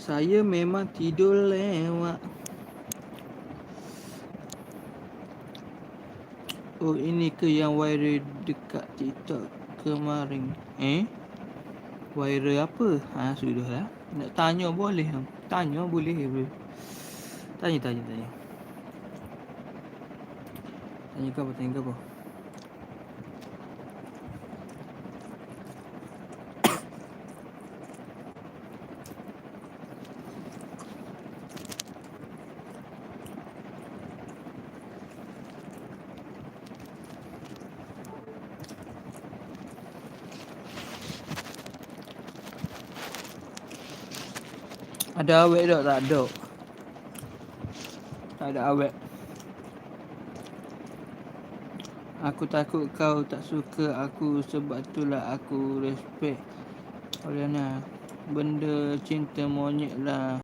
Saya memang tidur lewat. Oh, ini ke yang viral dekat TikTok kemarin? Viral apa? Sudahlah. Nak tanya boleh. Tanya boleh. Tanya. Tanya ke apa? Ada awet tak? Tak ada. Tak ada awet. Aku takut kau tak suka aku, sebab itulah aku respect. Oleh benda cinta monyet lah.